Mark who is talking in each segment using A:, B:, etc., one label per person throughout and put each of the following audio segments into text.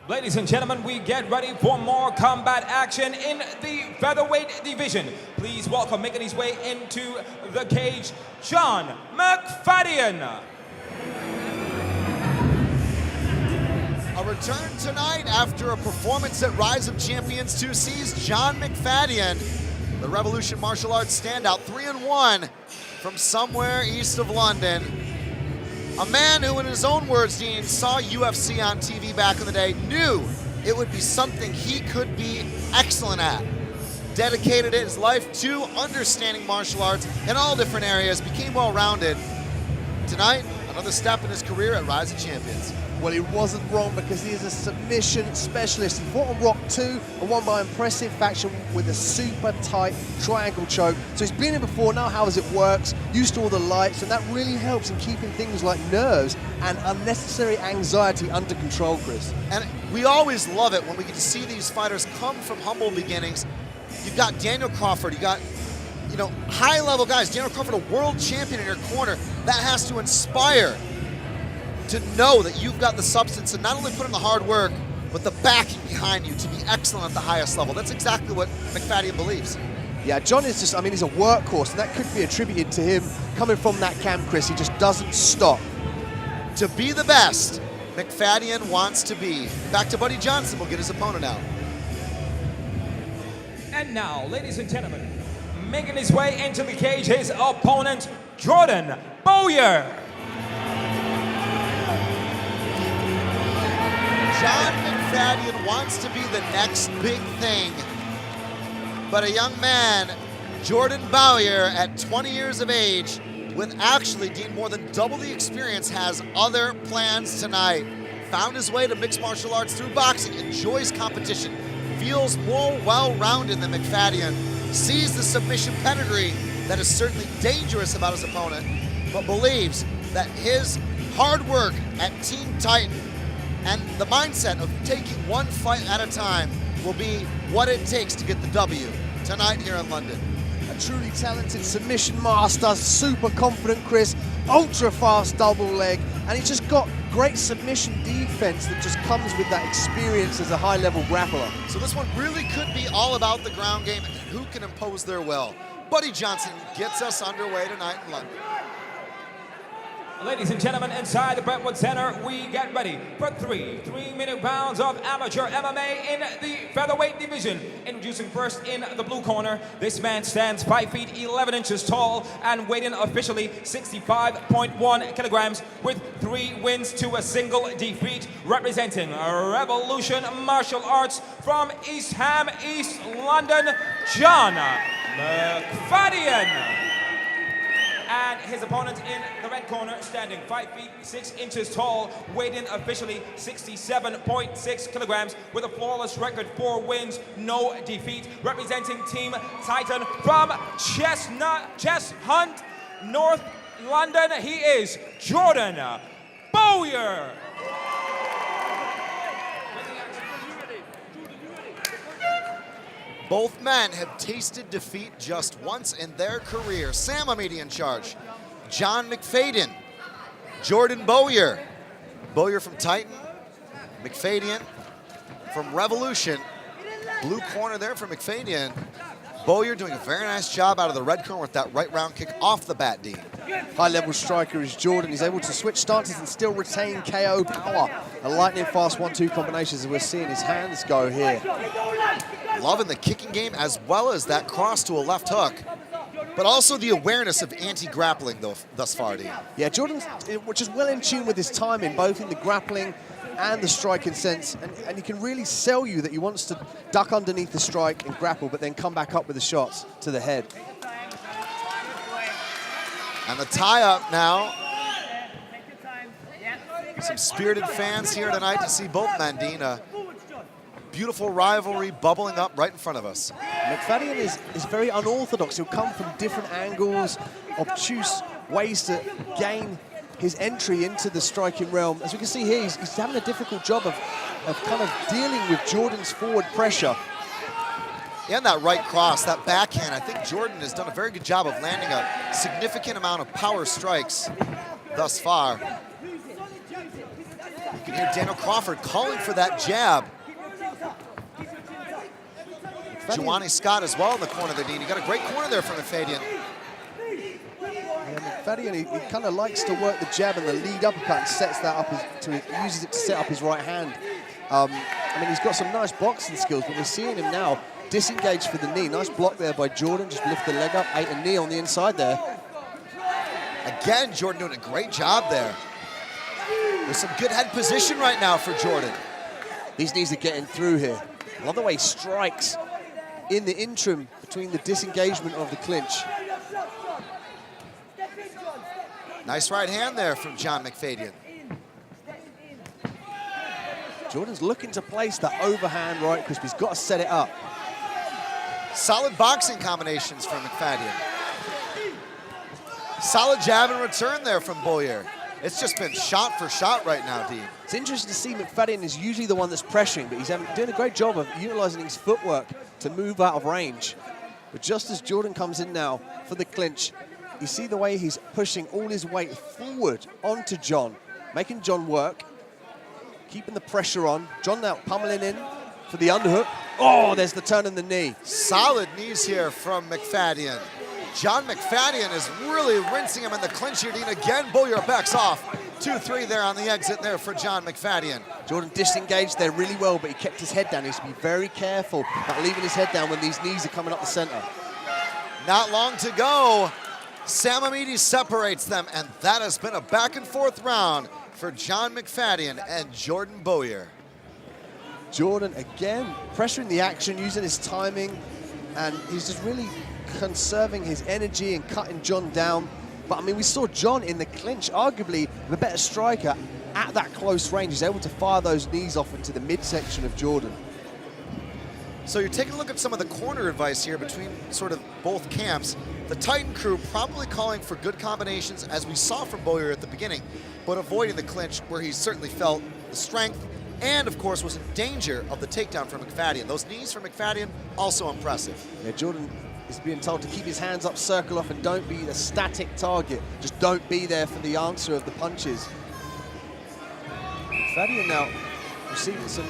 A: Ladies and gentlemen, we get ready for more combat action in the featherweight division. Please welcome, making his way into the cage, John McFADYEN.
B: A return tonight after a performance at Rise of Champions 2 sees John McFADYEN, the Revolution martial arts standout, 3-1 from somewhere east of London. A man who, in his own words, Dean, saw UFC on TV back in the day, knew it would be something he could be excellent at. Dedicated his life to understanding martial arts in all different areas, became well-rounded. Tonight, another step in his career at Rise of Champions.
C: Well, he wasn't wrong because he is a submission specialist. He fought on Rock 2 and won by impressive fashion with a super tight triangle choke. So he's been here before, now how it works, used to all the lights, and that really helps in keeping things like nerves and unnecessary anxiety under control, Chris.
B: And we always love it when we get to see these fighters come from humble beginnings. You've got Daniel Crawford, you got, high-level guys. Daniel Crawford, a world champion in your corner. That has to inspire to know that you've got the substance and not only put in the hard work, but the backing behind you to be excellent at the highest level. That's exactly what McFadyen believes.
C: Yeah, John is just, he's a workhorse, and that could be attributed to him coming from that camp, Chris. He just doesn't stop.
B: To be the best, McFadyen wants to be. Back to Buddy Johnson, will get his opponent out.
A: And now, ladies and gentlemen, making his way into the cage, his opponent, Jordan BOWYER.
B: John McFadyen wants to be the next big thing, but a young man, Jordan BOWYER, at 20 years of age, with actually, Dean, more than double the experience, has other plans tonight. Found his way to mixed martial arts through boxing, enjoys competition, feels more well-rounded than McFadyen, sees the submission pedigree that is certainly dangerous about his opponent, but believes that his hard work at Team Titan and the mindset of taking one fight at a time will be what it takes to get the W tonight here in London.
C: A truly talented submission master, super confident, Chris, ultra fast double leg, and he's just got great submission defense that just comes with that experience as a high-level grappler.
B: So this one really could be all about the ground game and who can impose their will. Buddy Johnson gets us underway tonight in London.
A: Ladies and gentlemen, inside the Brentwood Center, we get ready for three-minute rounds of amateur MMA in the featherweight division. Introducing first in the blue corner, this man stands 5 feet 11 inches tall and weighing officially 65.1 kilograms with 3 wins to a single defeat, representing Revolution Martial Arts from East Ham, East London, John McFadyen. And his opponent in the red corner, standing 5 feet 6 inches tall, weighing officially 67.6 kilograms with a flawless record, 4 wins, no defeat, representing Team Titan from Cheshunt, North London. He is Jordan BOWYER.
B: Both men have tasted defeat just once in their career. Sam Amidi in charge. John McFadyen. Jordan BOWYER. BOWYER from Titan. McFadyen from Revolution. Blue corner there for McFadyen. BOWYER doing a very nice job out of the red corner with that right round kick off the bat, Dean.
C: High-level striker is Jordan. He's able to switch stances and still retain KO power. A lightning-fast 1-2 combinations, and we're seeing his hands go here.
B: Loving the kicking game as well as that cross to a left hook, but also the awareness of anti-grappling thus far, Dean.
C: Yeah, Jordan's which is well in tune with his timing, both in the grappling and the striking sense, and he can really sell you that he wants to duck underneath the strike and grapple, but then come back up with the shots to the head.
B: And the tie-up now. Some spirited fans here tonight to see both men, Dean. A beautiful rivalry bubbling up right in front of us.
C: McFadyen is very unorthodox. He'll come from different angles, obtuse ways to gain his entry into the striking realm. As we can see here, he's having a difficult job of kind of dealing with Jordan's forward pressure.
B: And that right cross, that backhand, I think Jordan has done a very good job of landing a significant amount of power strikes thus far. You can hear Daniel Crawford calling for that jab. Giovanni Scott as well in the corner there, Dean. You got a great corner there from McFadyen.
C: Yeah, McFadyen, he kind of likes to work the jab and the lead uppercut and sets that up, uses it to set up his right hand. I mean, he's got some nice boxing skills, but we're seeing him now disengage for the knee. Nice block there by Jordan, just lift the leg up, ate a knee on the inside there.
B: Again, Jordan doing a great job there. There's some good head position right now for Jordan.
C: These knees are getting through here. I love the way he strikes in the interim between the disengagement of the clinch.
B: Nice right hand there from John McFadyen.
C: Jordan's looking to place that overhand right crisp. He's got to set it up.
B: Solid boxing combinations from McFadyen. Solid jab and return there from BOWYER. It's just been shot for shot right now, Dean.
C: It's interesting to see McFadyen is usually the one that's pressuring, but he's doing a great job of utilizing his footwork to move out of range. But just as Jordan comes in now for the clinch, you see the way he's pushing all his weight forward onto John, making John work, keeping the pressure on. John now pummeling in for the underhook. Oh, there's the turn in the knee.
B: Solid knees here from McFadyen. John McFadyen is really rinsing him in the clinch here, Dean. Again, BOWYER backs off. 2-3 there on the exit there for John McFadyen.
C: Jordan disengaged there really well, but he kept his head down. He has to be very careful about leaving his head down when these knees are coming up the center.
B: Not long to go. Sam Amidi separates them, and that has been a back and forth round for John McFadyen and Jordan BOWYER.
C: Jordan again pressuring the action, using his timing, and he's just really conserving his energy and cutting John down. But I mean, we saw John in the clinch, arguably the better striker at that close range. He's able to fire those knees off into the midsection of Jordan.
B: So you're taking a look at some of the corner advice here between sort of both camps. The Titan crew probably calling for good combinations, as we saw from BOWYER at the beginning, but avoiding the clinch where he certainly felt the strength and, of course, was in danger of the takedown from McFadyen. Those knees from McFadyen, also impressive.
C: Yeah, Jordan is being told to keep his hands up, circle off, and don't be a static target. Just don't be there for the answer of the punches. McFadyen now receiving some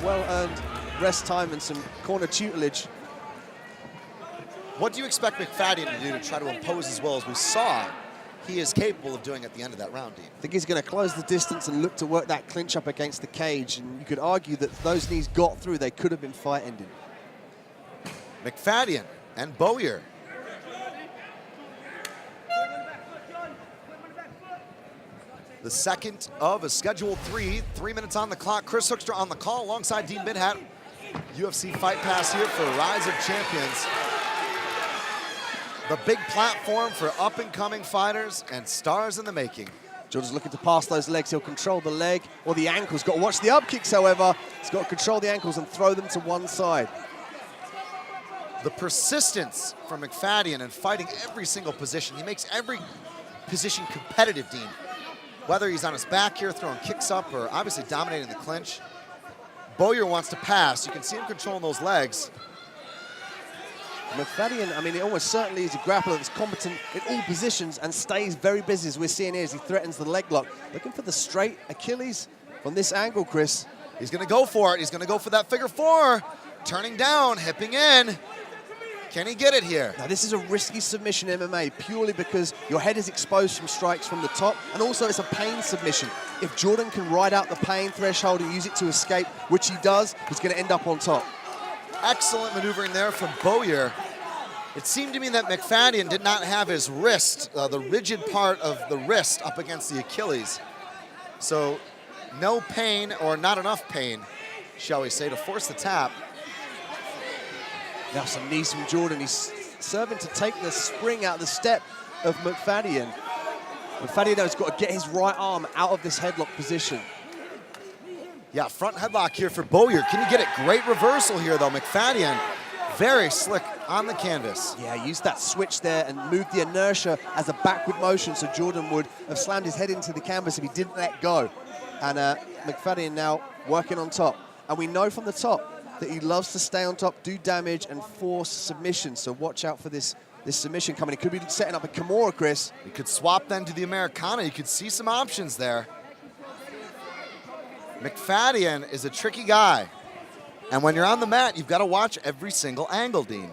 C: well-earned rest time and some corner tutelage.
B: What do you expect McFadyen to do to try to impose as well as we saw he is capable of doing at the end of that round, Dean?
C: I think he's going to close the distance and look to work that clinch up against the cage. And you could argue that if those knees got through, they could have been fight-ending.
B: McFadyen and BOWYER. The second of a scheduled 3 minutes on the clock. Chris Hoekstra on the call alongside Dean Bidhat. UFC Fight Pass here for Rise of Champions. The big platform for up-and-coming fighters and stars in the making.
C: Jordan's looking to pass those legs. He'll control the leg or the ankles. Got to watch the up kicks, however. He's got to control the ankles and throw them to one side.
B: The persistence from McFadyen in fighting every single position. He makes every position competitive, Dean. Whether he's on his back here, throwing kicks up, or obviously dominating the clinch. BOWYER wants to pass. You can see him controlling those legs.
C: McFadyen, I mean, it almost certainly is a grappler that's competent in all positions and stays very busy, as we're seeing here, as he threatens the leg lock. Looking for the straight Achilles from this angle, Chris.
B: He's going to go for it. He's going to go for that figure four. Turning down, hipping in. Can he get it here?
C: Now, this is a risky submission MMA purely because your head is exposed from strikes from the top, and also it's a pain submission. If Jordan can ride out the pain threshold and use it to escape, which he does, he's going to end up on top.
B: Excellent maneuvering there from BOWYER. It seemed to me that McFadyen did not have his wrist, the rigid part of the wrist up against the Achilles. So no pain, or not enough pain, shall we say, to force the tap.
C: Now some knees from Jordan. He's serving to take the spring out of the step of McFadyen. McFadyen has got to get his right arm out of this headlock position.
B: Yeah, front headlock here for BOWYER. Can he get it? Great reversal here, though. McFadyen, very slick on the canvas.
C: Yeah, used that switch there and moved the inertia as a backward motion, so Jordan would have slammed his head into the canvas if he didn't let go. And McFadyen now working on top. And we know from the top that he loves to stay on top, do damage, and force submission. So watch out for this submission coming. He could be setting up a Kimura, Chris.
B: He could swap then to the Americana. You could see some options there. McFadyen is a tricky guy. And when you're on the mat, you've got to watch every single angle, Dean.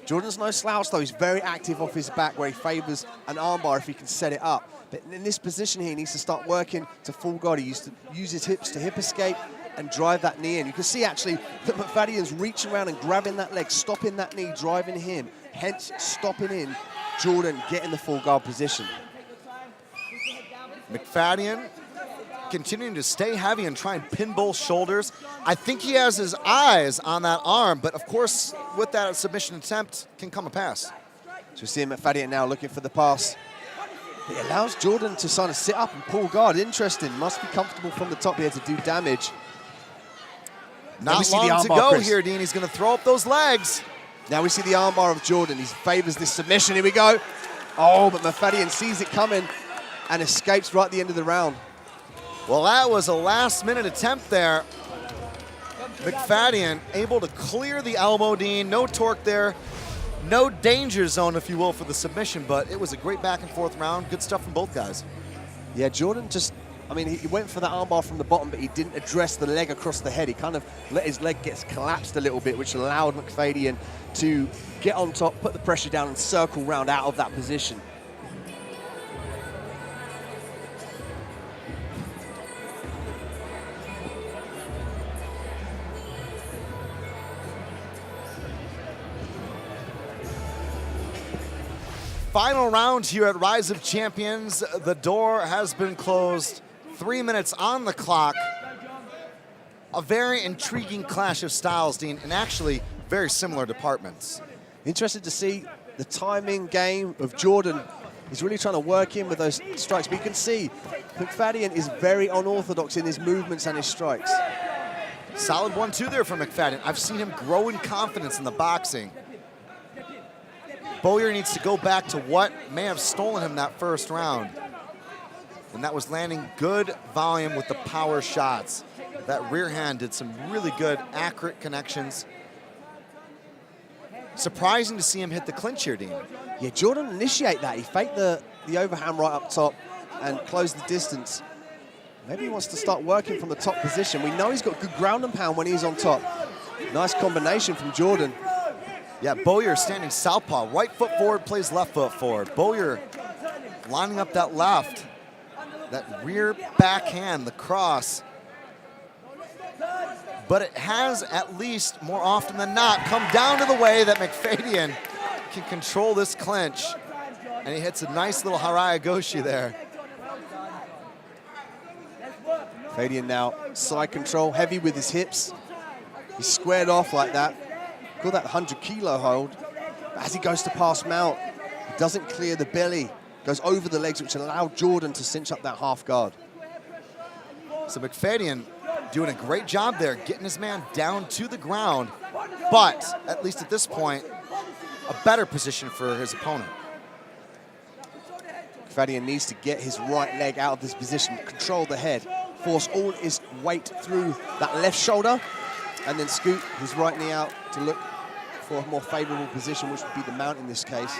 C: Jordan's no slouch, though. He's very active off his back where he favors an armbar if he can set it up. But in this position here, he needs to start working to full guard. He used to use his hips to hip escape and drive that knee in. You can see, actually, that McFadyen's reaching around and grabbing that leg, stopping that knee, driving him, hence stopping in Jordan getting the full guard position.
B: McFadyen continuing to stay heavy and try and pin both shoulders. I think he has his eyes on that arm, but of course, with that submission attempt, can come a pass.
C: So we see McFadyen now looking for the pass. It allows Jordan to sort of sit up and pull guard. Interesting. Must be comfortable from the top here to do damage.
B: Not long to go here, Dean. He's going to throw up those legs.
C: Now we see the armbar of Jordan. He favors this submission. Here we go. Oh, but McFadyen sees it coming and escapes right at the end of the round.
B: Well, that was a last-minute attempt there. McFadyen able to clear the elbow, Dean. No torque there. No danger zone, if you will, for the submission, but it was a great back-and-forth round. Good stuff from both guys.
C: Yeah, Jordan just, I mean, he went for that armbar from the bottom, but he didn't address the leg across the head. He kind of let his leg get collapsed a little bit, which allowed McFadyen to get on top, put the pressure down, and circle round out of that position.
B: Final round here at Rise of Champions. The door has been closed. 3 minutes on the clock. A very intriguing clash of styles, Dean, and actually very similar departments.
C: Interested to see the timing game of Jordan. He's really trying to work in with those strikes, but you can see McFadyen is very unorthodox in his movements and his strikes.
B: Solid 1-2 there from McFadyen. I've seen him grow in confidence in the boxing. BOWYER needs to go back to what may have stolen him that first round. And that was landing good volume with the power shots. That rear hand did some really good, accurate connections. Surprising to see him hit the clinch here, Dean.
C: Yeah, Jordan initiate that. He faked the overhand right up top and closed the distance. Maybe he wants to start working from the top position. We know he's got good ground and pound when he's on top. Nice combination from Jordan.
B: Yeah, BOWYER standing southpaw. Right foot forward, plays left foot forward. BOWYER lining up that left. That rear backhand, the cross. But it has, at least more often than not, come down to the way that McFadyen can control this clinch. And he hits a nice little Haraya-goshi there.
C: McFadyen now side control, heavy with his hips. He's squared off like that. Call that 100-kilo hold. But as he goes to pass mount, he doesn't clear the belly. Goes over the legs, which allowed Jordan to cinch up that half guard.
B: So McFadyen doing a great job there, getting his man down to the ground. But, at least at this point, a better position for his opponent.
C: McFadyen needs to get his right leg out of this position, control the head, force all his weight through that left shoulder, and then scoot his right knee out to look for a more favorable position, which would be the mount in this case.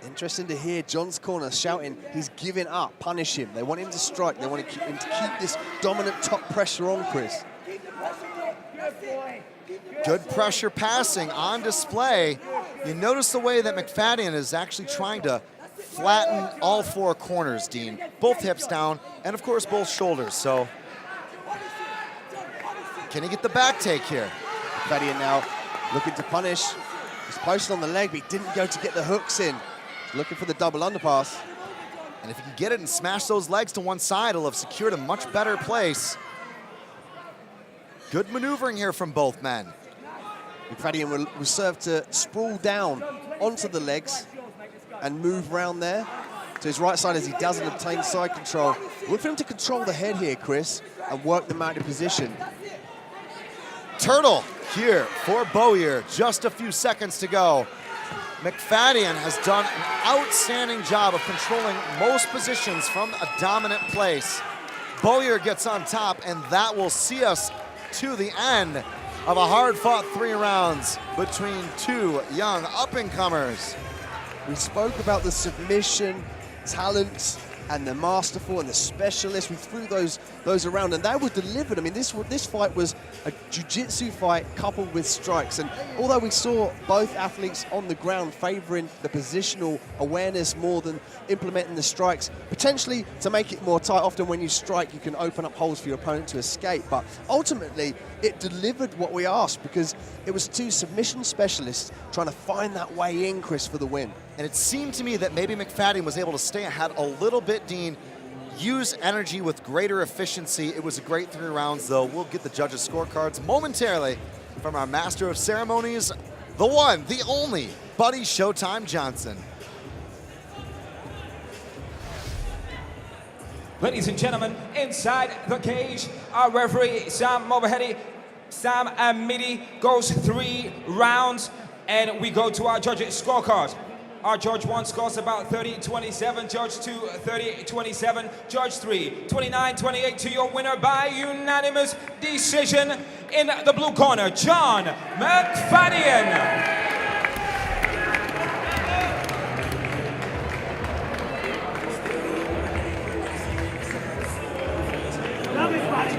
C: Interesting to hear John's corner shouting, he's giving up, punish him. They want him to strike, they want him to keep this dominant top pressure on, Chris.
B: Good pressure passing on display. You notice the way that McFadyen is actually trying to flatten all four corners, Dean. Both hips down, and of course both shoulders. So, can he get the back take here?
C: McFadyen now looking to punish. He's posted on the leg, but he didn't go to get the hooks in. He's looking for the double underpass.
B: And if he can get it and smash those legs to one side, he'll have secured a much better place. Good maneuvering here from both men.
C: McFadyen will serve to sprawl down onto the legs and move around there to his right side as he doesn't obtain side control. Look for him to control the head here, Chris, and work the mounted position.
B: Turtle here for BOWYER. Just a few seconds to go. McFadyen has done an outstanding job of controlling most positions from a dominant place. BOWYER gets on top, and that will see us to the end of a hard-fought 3 rounds between two young up-and-comers.
C: We spoke about the submission, talents, and the masterful and the specialist. We threw those around, and they were delivered. I mean, this fight was a jiu-jitsu fight coupled with strikes. And although we saw both athletes on the ground favoring the positional awareness more than implementing the strikes, potentially to make it more tight. Often when you strike, you can open up holes for your opponent to escape. But ultimately, it delivered what we asked, because it was two submission specialists trying to find that way in, Chris, for the win.
B: And it seemed to me that maybe McFadyen was able to stay ahead a little bit, Dean, use energy with greater efficiency. It was a great 3 rounds, though. We'll get the judges' scorecards momentarily from our master of ceremonies, the one, the only, Buddy Showtime Johnson.
A: Ladies and gentlemen, inside the cage, our referee, Sam Mulvahedi, Sam Amidi, goes 3 rounds, and we go to our judges' scorecards. Our Judge 1 scores about 30-27, Judge 2, 30-27, Judge 3, 29-28 to your winner by unanimous decision in the blue corner, John McFadyen.
D: Love it, buddy.